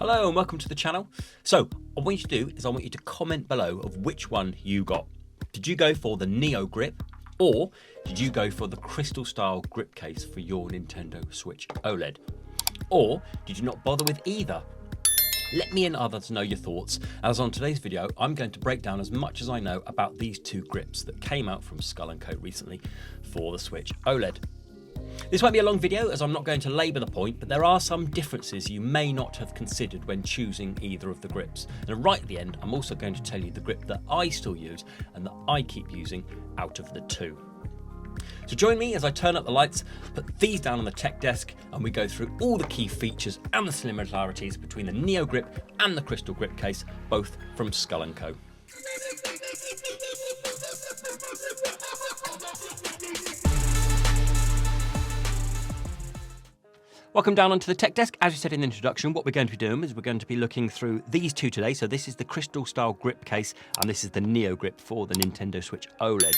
Hello and welcome to the channel. So what I want you to do is I want you to comment below of which one you got. Did you go for the Neogrip or did you go for the crystal style grip case for your Nintendo Switch OLED? Or did you not bother with either? Let me and others know your thoughts, as on today's video I'm going to break down as much as I know about these two grips that came out from Skull & Co recently for the Switch OLED. This won't be a long video as I'm not going to labour the point, but there are some differences you may not have considered when choosing either of the grips. And right at the end, I'm also going to tell you the grip that I still use and that I keep using out of the two. So join me as I turn up the lights, put these down on the tech desk, and we go through all the key features and the similarities between the Neogrip and the Crystal Grip case, both from Skull & Co. Welcome down onto the tech desk. As we said in the introduction, what we're going to be doing is we're going to be looking through these two today. So this is the Crystal style grip case and this is the Neogrip for the Nintendo Switch OLED.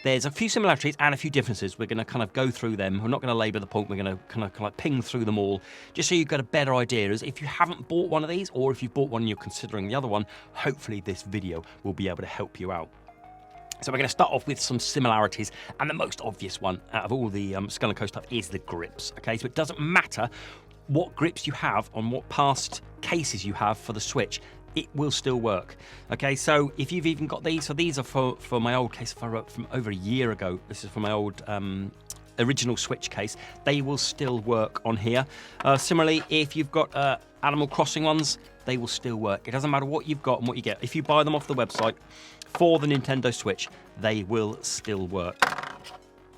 There's a few similarities and a few differences. We're going to kind of go through them. We're not going to labour the point. We're going to kind of ping through them all just so you've got a better idea. As if you haven't bought one of these or if you've bought one and you're considering the other one, hopefully this video will be able to help you out. So we're going to start off with some similarities, and the most obvious one out of all the Skull & Co stuff is the grips. Okay, so it doesn't matter what grips you have on what past cases you have for the Switch, it will still work. Okay, so if you've even got these, so these are for my old case from over a year ago. This is for my old original Switch case. They will still work on here. Similarly, if you've got Animal Crossing ones, they will still work. It doesn't matter what you've got and what you get. If you buy them off the website for the Nintendo Switch, they will still work.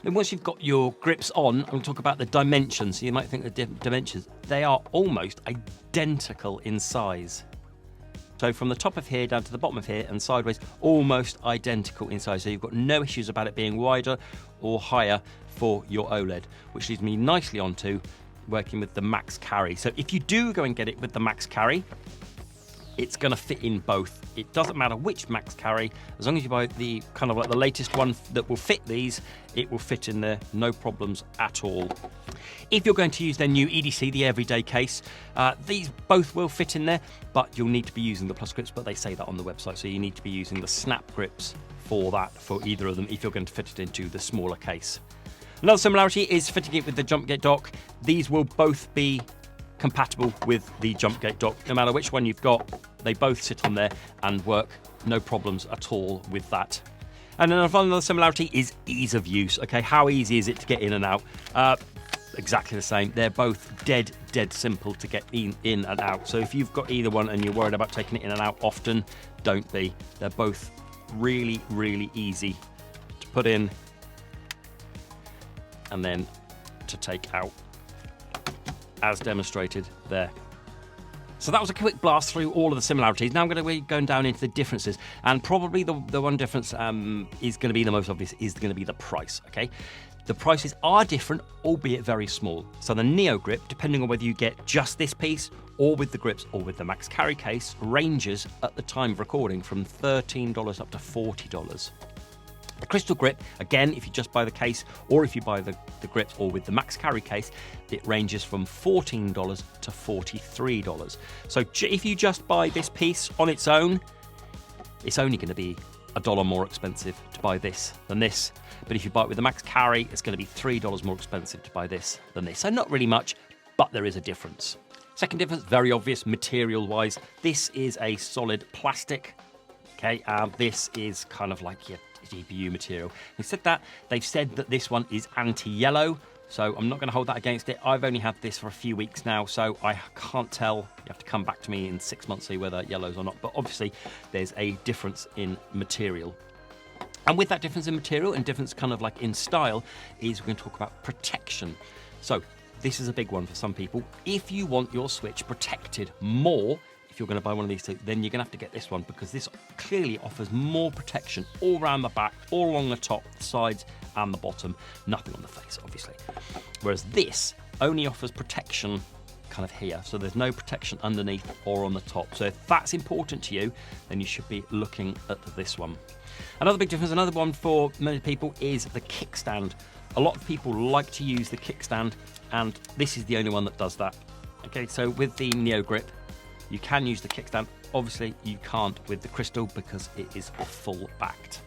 Then once you've got your grips on, I'm going to talk about the dimensions. So you might think the dimensions, they are almost identical in size. So from the top of here down to the bottom of here and sideways, almost identical in size. So you've got no issues about it being wider or higher for your OLED, which leads me nicely onto working with the max carry. So if you do go and get it with the max carry, it's going to fit in both. It doesn't matter which max carry, as long as you buy the kind of like the latest one that will fit these, it will fit in there, no problems at all. If you're going to use their new EDC, the everyday case, these both will fit in there, but you'll need to be using the plus grips, but they say that on the website, so you need to be using the snap grips for that, for either of them, if you're going to fit it into the smaller case. Another similarity is fitting it with the jump gate dock. These will both be compatible with the jump gate dock. No matter which one you've got, they both sit on there and work, no problems at all with that. And then another similarity is ease of use. Okay, how easy is it to get in and out? Exactly the same. They're both dead simple to get in and out. So if you've got either one and you're worried about taking it in and out often, don't be. They're both really easy to put in and then to take out, as demonstrated there. So that was a quick blast through all of the similarities. Now I'm going to be going down into the differences, and probably the one difference is going to be the most obvious, is going to be the price. Okay, the prices are different, albeit very small. So the Neogrip, depending on whether you get just this piece or with the grips or with the max carry case, ranges at the time of recording from $13 up to $40. The Crystal Grip, again, if you just buy the case or if you buy the grips or with the max carry case, it ranges from $14 to $43. So if you just buy this piece on its own, it's only going to be $1 more expensive to buy this than this. But if you buy it with the max carry, it's going to be $3 more expensive to buy this than this. So not really much, but there is a difference. Second difference, very obvious material-wise. This is a solid plastic. Okay, this is kind of like your GPU material. They've said that this one is anti-yellow, so I'm not going to hold that against it. I've only had this for a few weeks now, so I can't tell. You have to come back to me in 6 months to see whether yellow's or not, but obviously there's a difference in material. And with that difference in material and difference kind of like in style is we're going to talk about protection. So this is a big one for some people. If you want your Switch protected more, if you're going to buy one of these two, then you're going to have to get this one, because this clearly offers more protection all around the back, all along the top, the sides and the bottom. Nothing on the face, obviously. Whereas this only offers protection kind of here, so there's no protection underneath or on the top. So if that's important to you, then you should be looking at this one. Another big difference, another one for many people, is the kickstand. A lot of people like to use the kickstand, and this is the only one that does that. Okay, so with the Neogrip, You can use the kickstand. Obviously, you can't with the Crystal because it is full backed.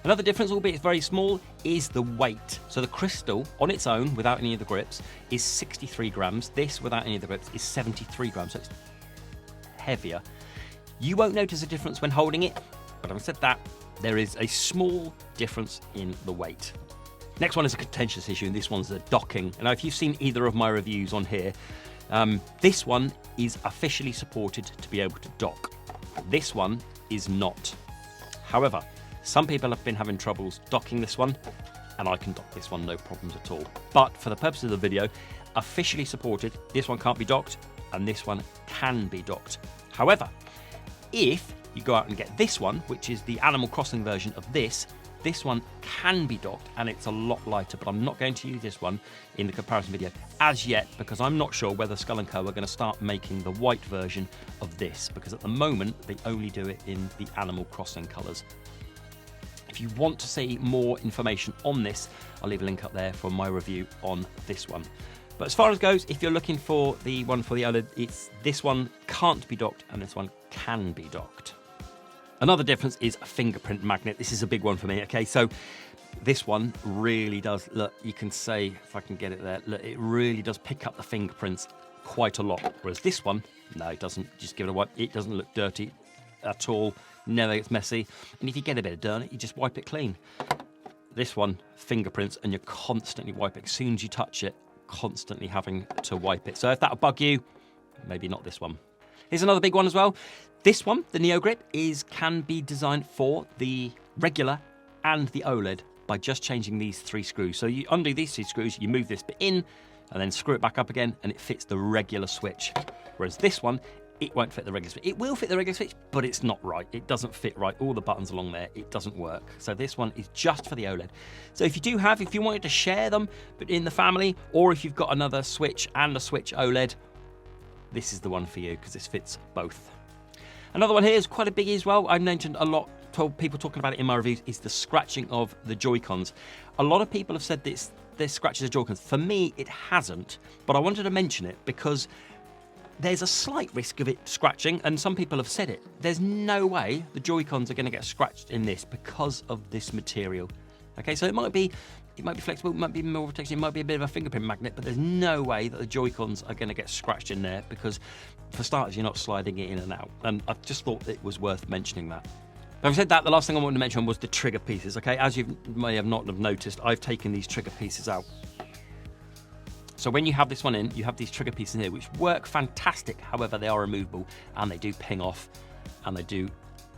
Another difference, albeit very small, is the weight. So the Crystal on its own, without any of the grips, is 63 grams. This, without any of the grips, is 73 grams, so it's heavier. You won't notice a difference when holding it, but having said that, there is a small difference in the weight. Next one is a contentious issue, and this one's the docking. Now, if you've seen either of my reviews on here, this one is officially supported to be able to dock. This one is not. However, some people have been having troubles docking this one, and I can dock this one no problems at all. But for the purpose of the video, officially supported, this one can't be docked, and this one can be docked. However, if you go out and get this one, which is the Animal Crossing version of this one can be docked, and it's a lot lighter, but I'm not going to use this one in the comparison video as yet, because I'm not sure whether Skull & Co are going to start making the white version of this, because at the moment they only do it in the Animal Crossing colours. If you want to see more information on this, I'll leave a link up there for my review on this one. But as far as goes, if you're looking for the one for the Oled, it's this one can't be docked and this one can be docked. Another difference is a fingerprint magnet. This is a big one for me, okay? So this one really does, look, you can say, if I can get it there, look, it really does pick up the fingerprints quite a lot. Whereas this one, no, it doesn't. Just give it a wipe. It doesn't look dirty at all. Never gets messy. And if you get a bit of dirt, you just wipe it clean. This one, fingerprints, and you're constantly wiping. As soon as you touch it, constantly having to wipe it. So if that'll bug you, maybe not this one. Here's another big one as well. This one, the Neogrip, can be designed for the regular and the Oled by just changing these 3 screws. So you undo these 2 screws, you move this bit in, and then screw it back up again, and it fits the regular switch. Whereas this one, it won't fit the regular switch. It will fit the regular switch, but it's not right. It doesn't fit right. All the buttons along there, it doesn't work. So this one is just for the Oled. So if you wanted to share them but in the family, or if you've got another Switch and a Switch Oled, this is the one for you because this fits both. Another one here is quite a biggie as well. I've mentioned a lot, told people talking about it in my reviews, is the scratching of the Joy-Cons. A lot of people have said this scratches the Joy-Cons. For me, it hasn't, but I wanted to mention it because there's a slight risk of it scratching, and some people have said it. There's no way the Joy-Cons are going to get scratched in this because of this material. Okay, so it might be flexible, it might be more protection, it might be a bit of a fingerprint magnet, but there's no way that the Joy-Cons are going to get scratched in there because, for starters, you're not sliding it in and out. And I just thought it was worth mentioning that. Having said that, the last thing I wanted to mention was the trigger pieces. Okay, as you may have not have noticed, I've taken these trigger pieces out. So when you have this one in, you have these trigger pieces in here, which work fantastic. However, they are removable and they do ping off, and they do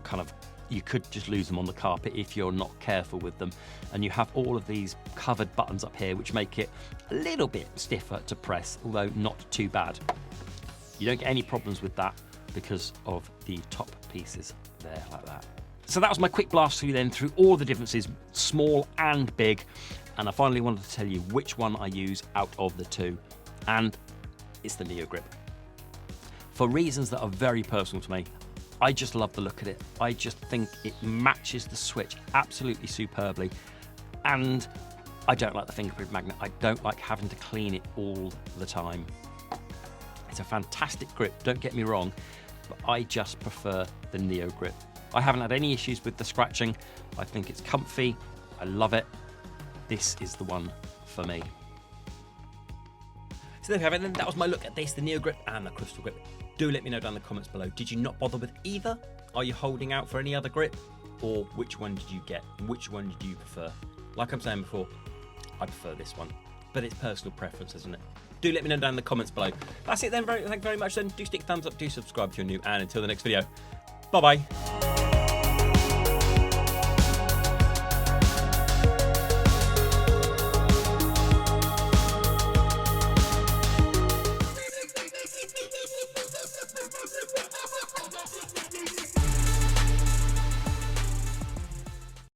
kind of, you could just lose them on the carpet if you're not careful with them. And you have all of these covered buttons up here, which make it a little bit stiffer to press, although not too bad. You don't get any problems with that because of the top pieces there like that. So that was my quick blast through then through all the differences, small and big. And I finally wanted to tell you which one I use out of the 2. And it's the Neogrip. For reasons that are very personal to me, I just love the look of it. I just think it matches the Switch absolutely superbly. And I don't like the fingerprint magnet. I don't like having to clean it all the time. It's a fantastic grip, don't get me wrong, but I just prefer the Neogrip. I haven't had any issues with the scratching. I think it's comfy. I love it. This is the one for me. So there we have it then. That was my look at this, the Neogrip and the Crystal Grip. Do let me know down in the comments below. Did you not bother with either? Are you holding out for any other grip? Or which one did you get? Which one did you prefer? Like I'm saying before, I prefer this one. But it's personal preference, isn't it? Do let me know down in the comments below. That's it then. Thank you very much then. Do stick thumbs up, do subscribe if you're new, and until the next video, bye-bye.